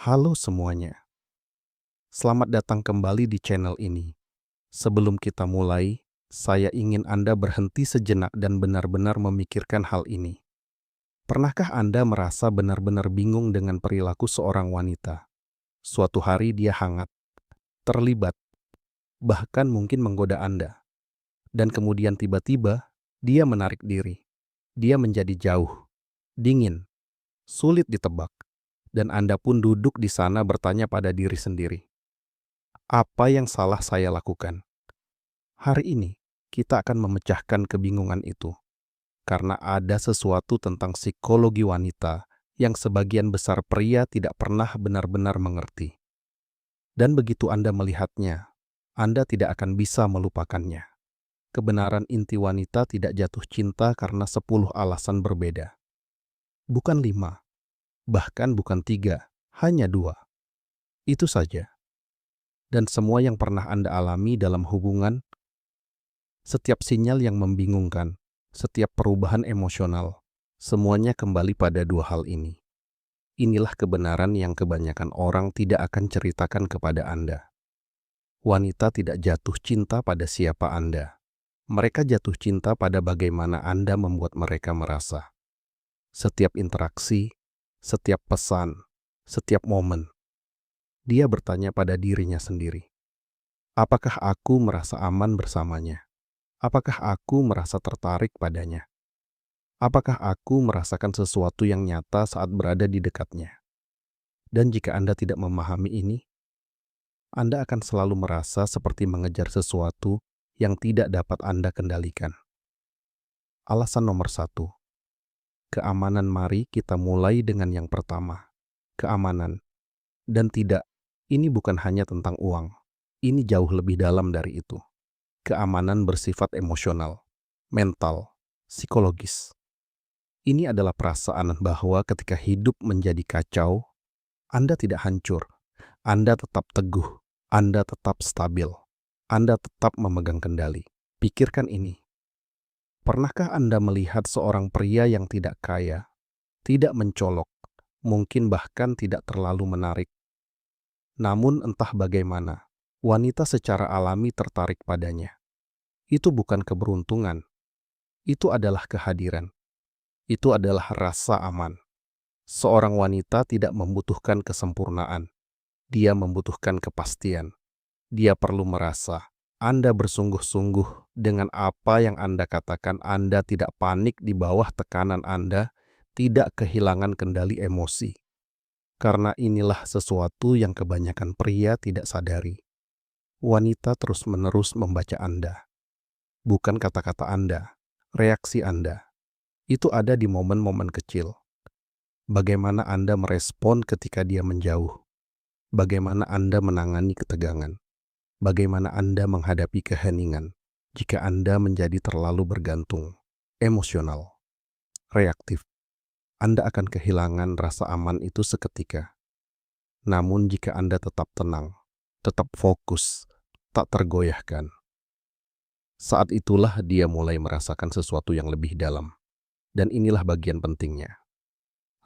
Halo semuanya, selamat datang kembali di channel ini. Sebelum kita mulai, saya ingin Anda berhenti sejenak dan benar-benar memikirkan hal ini. Pernahkah Anda merasa benar-benar bingung dengan perilaku seorang wanita? Suatu hari dia hangat, terlibat, bahkan mungkin menggoda Anda. Dan kemudian tiba-tiba, dia menarik diri. Dia menjadi jauh, dingin, sulit ditebak. Dan Anda pun duduk di sana bertanya pada diri sendiri, apa yang salah saya lakukan? Hari ini, kita akan memecahkan kebingungan itu, karena ada sesuatu tentang psikologi wanita yang sebagian besar pria tidak pernah benar-benar mengerti. Dan begitu Anda melihatnya, Anda tidak akan bisa melupakannya. Kebenaran inti wanita tidak jatuh cinta karena 10 alasan berbeda. Bukan 5, bahkan bukan 3, hanya 2. Itu saja. Dan semua yang pernah Anda alami dalam hubungan, setiap sinyal yang membingungkan, setiap perubahan emosional, semuanya kembali pada 2 hal ini. Inilah kebenaran yang kebanyakan orang tidak akan ceritakan kepada Anda. Wanita tidak jatuh cinta pada siapa Anda. Mereka jatuh cinta pada bagaimana Anda membuat mereka merasa. Setiap interaksi, setiap pesan, setiap momen, dia bertanya pada dirinya sendiri, apakah aku merasa aman bersamanya? Apakah aku merasa tertarik padanya? Apakah aku merasakan sesuatu yang nyata saat berada di dekatnya? Dan jika Anda tidak memahami ini, Anda akan selalu merasa seperti mengejar sesuatu yang tidak dapat Anda kendalikan. Alasan nomor 1, keamanan. Mari kita mulai dengan yang pertama, keamanan. Dan tidak, ini bukan hanya tentang uang. Ini jauh lebih dalam dari itu. Keamanan bersifat emosional, mental, psikologis. Ini adalah perasaan bahwa ketika hidup menjadi kacau, Anda tidak hancur. Anda tetap teguh. Anda tetap stabil. Anda tetap memegang kendali. Pikirkan ini. Pernahkah Anda melihat seorang pria yang tidak kaya, tidak mencolok, mungkin bahkan tidak terlalu menarik? Namun entah bagaimana, wanita secara alami tertarik padanya. Itu bukan keberuntungan. Itu adalah kehadiran. Itu adalah rasa aman. Seorang wanita tidak membutuhkan kesempurnaan. Dia membutuhkan kepastian. Dia perlu merasa Anda bersungguh-sungguh dengan apa yang Anda katakan. Anda tidak panik di bawah tekanan Anda, tidak kehilangan kendali emosi. Karena inilah sesuatu yang kebanyakan pria tidak sadari. Wanita terus-menerus membaca Anda. Bukan kata-kata Anda, reaksi Anda. Itu ada di momen-momen kecil. Bagaimana Anda merespon ketika dia menjauh? Bagaimana Anda menangani ketegangan? Bagaimana Anda menghadapi keheningan jika Anda menjadi terlalu bergantung, emosional, reaktif? Anda akan kehilangan rasa aman itu seketika. Namun jika Anda tetap tenang, tetap fokus, tak tergoyahkan, saat itulah dia mulai merasakan sesuatu yang lebih dalam. Dan inilah bagian pentingnya.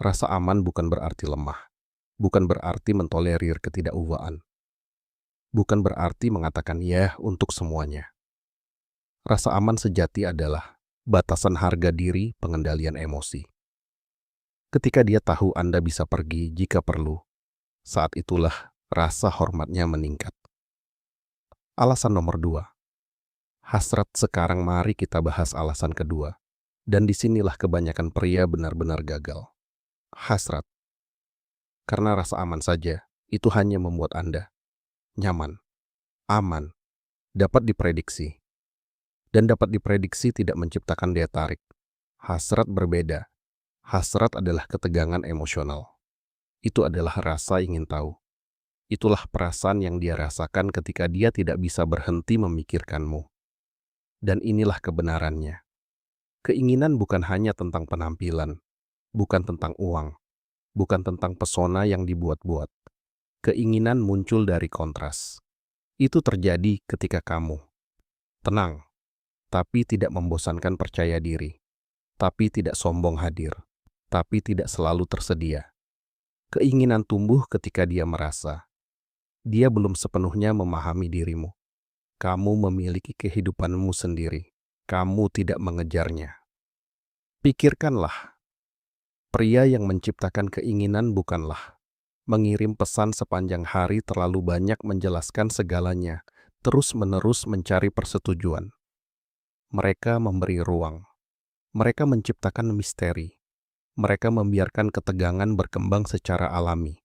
Rasa aman bukan berarti lemah, bukan berarti mentolerir ketidakubaan, bukan berarti mengatakan ya untuk semuanya. Rasa aman sejati adalah batasan harga diri, pengendalian emosi. Ketika dia tahu Anda bisa pergi jika perlu, saat itulah rasa hormatnya meningkat. Alasan nomor 2, hasrat. Sekarang mari kita bahas alasan kedua. Dan disinilah kebanyakan pria benar-benar gagal. Hasrat. Karena rasa aman saja, itu hanya membuat Anda nyaman, aman, dapat diprediksi. Dan dapat diprediksi tidak menciptakan daya tarik. Hasrat berbeda. Hasrat adalah ketegangan emosional. Itu adalah rasa ingin tahu. Itulah perasaan yang dia rasakan ketika dia tidak bisa berhenti memikirkanmu. Dan inilah kebenarannya. Keinginan bukan hanya tentang penampilan, bukan tentang uang, bukan tentang pesona yang dibuat-buat. Keinginan muncul dari kontras. Itu terjadi ketika kamu tenang, tapi tidak membosankan, percaya diri, tapi tidak sombong hadir, tapi tidak selalu tersedia. Keinginan tumbuh ketika dia merasa dia belum sepenuhnya memahami dirimu. Kamu memiliki kehidupanmu sendiri. Kamu tidak mengejarnya. Pikirkanlah, pria yang menciptakan keinginan bukanlah mengirim pesan sepanjang hari terlalu banyak menjelaskan segalanya, terus-menerus mencari persetujuan. Mereka memberi ruang. Mereka menciptakan misteri. Mereka membiarkan ketegangan berkembang secara alami.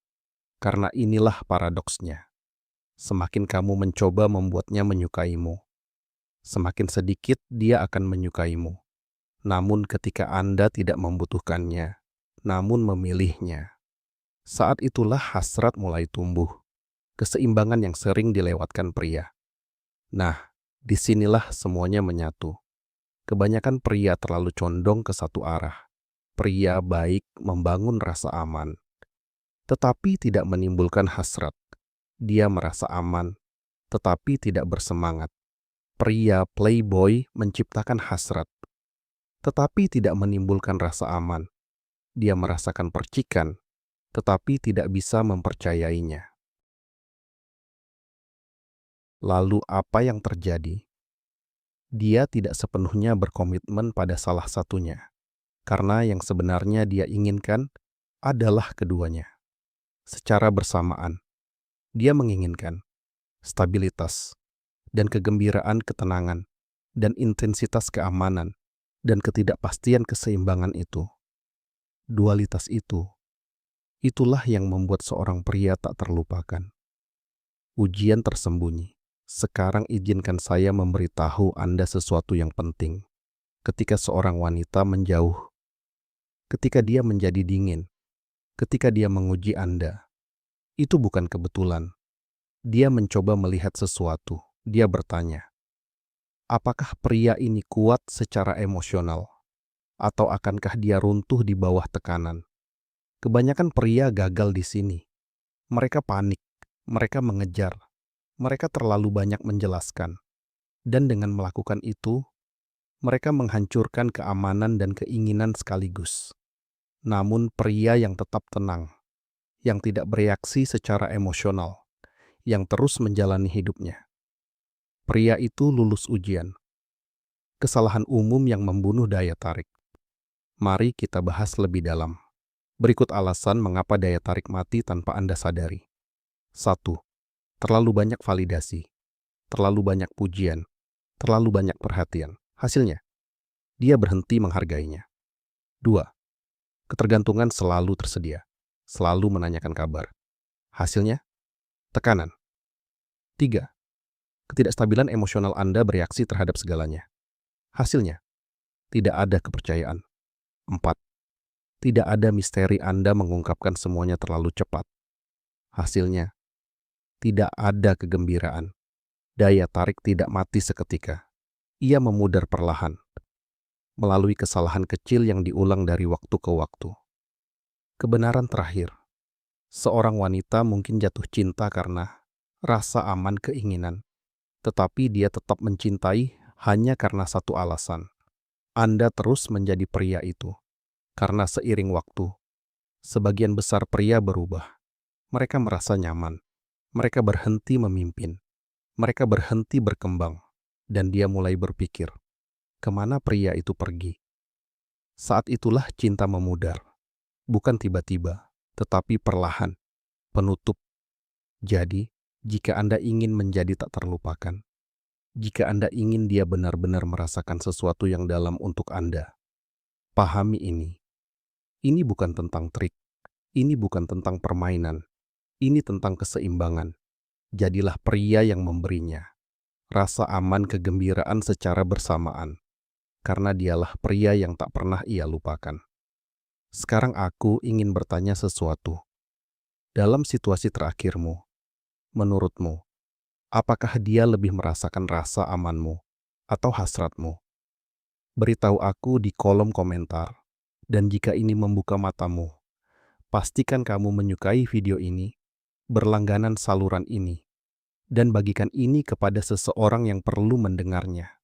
Karena inilah paradoksnya. Semakin kamu mencoba membuatnya menyukaimu, semakin sedikit dia akan menyukaimu. Namun ketika Anda tidak membutuhkannya, namun memilihnya, saat itulah hasrat mulai tumbuh. Keseimbangan yang sering dilewatkan pria. Nah, disinilah semuanya menyatu. Kebanyakan pria terlalu condong ke satu arah. Pria baik membangun rasa aman, tetapi tidak menimbulkan hasrat. Dia merasa aman, tetapi tidak bersemangat. Pria playboy menciptakan hasrat, tetapi tidak menimbulkan rasa aman. Dia merasakan percikan, tetapi tidak bisa mempercayainya. Lalu apa yang terjadi? Dia tidak sepenuhnya berkomitmen pada salah satunya, karena yang sebenarnya dia inginkan adalah keduanya. Secara bersamaan, dia menginginkan stabilitas dan kegembiraan ketenangan dan intensitas keamanan dan ketidakpastian keseimbangan itu. Dualitas itu, itulah yang membuat seorang pria tak terlupakan. Ujian tersembunyi. Sekarang izinkan saya memberitahu Anda sesuatu yang penting. Ketika seorang wanita menjauh, ketika dia menjadi dingin, ketika dia menguji Anda, itu bukan kebetulan. Dia mencoba melihat sesuatu. Dia bertanya, apakah pria ini kuat secara emosional? Atau akankah dia runtuh di bawah tekanan? Kebanyakan pria gagal di sini. Mereka panik, mereka mengejar, mereka terlalu banyak menjelaskan. Dan dengan melakukan itu, mereka menghancurkan keamanan dan keinginan sekaligus. Namun pria yang tetap tenang, yang tidak bereaksi secara emosional, yang terus menjalani hidupnya. Pria itu lulus ujian. Kesalahan umum yang membunuh daya tarik. Mari kita bahas lebih dalam. Berikut alasan mengapa daya tarik mati tanpa Anda sadari. 1. Terlalu banyak validasi. Terlalu banyak pujian. Terlalu banyak perhatian. Hasilnya, dia berhenti menghargainya. 2. Ketergantungan selalu tersedia. Selalu menanyakan kabar. Hasilnya, tekanan. 3. Ketidakstabilan emosional Anda bereaksi terhadap segalanya. Hasilnya, tidak ada kepercayaan. 4. Tidak ada misteri Anda mengungkapkan semuanya terlalu cepat. Hasilnya, tidak ada kegembiraan. Daya tarik tidak mati seketika. Ia memudar perlahan, melalui kesalahan kecil yang diulang dari waktu ke waktu. Kebenaran terakhir, seorang wanita mungkin jatuh cinta karena rasa aman keinginan, tetapi dia tetap mencintai hanya karena satu alasan. Anda terus menjadi pria itu. Karena seiring waktu, sebagian besar pria berubah. Mereka merasa nyaman. Mereka berhenti memimpin. Mereka berhenti berkembang. Dan dia mulai berpikir, kemana pria itu pergi? Saat itulah cinta memudar. Bukan tiba-tiba, tetapi perlahan, penutup. Jadi, jika Anda ingin menjadi tak terlupakan, jika Anda ingin dia benar-benar merasakan sesuatu yang dalam untuk Anda, pahami ini. Ini bukan tentang trik, ini bukan tentang permainan, ini tentang keseimbangan. Jadilah pria yang memberinya rasa aman kegembiraan secara bersamaan, karena dialah pria yang tak pernah ia lupakan. Sekarang aku ingin bertanya sesuatu. Dalam situasi terakhirmu, menurutmu, apakah dia lebih merasakan rasa amanmu atau hasratmu? Beritahu aku di kolom komentar. Dan jika ini membuka matamu, pastikan kamu menyukai video ini, berlangganan saluran ini, dan bagikan ini kepada seseorang yang perlu mendengarnya.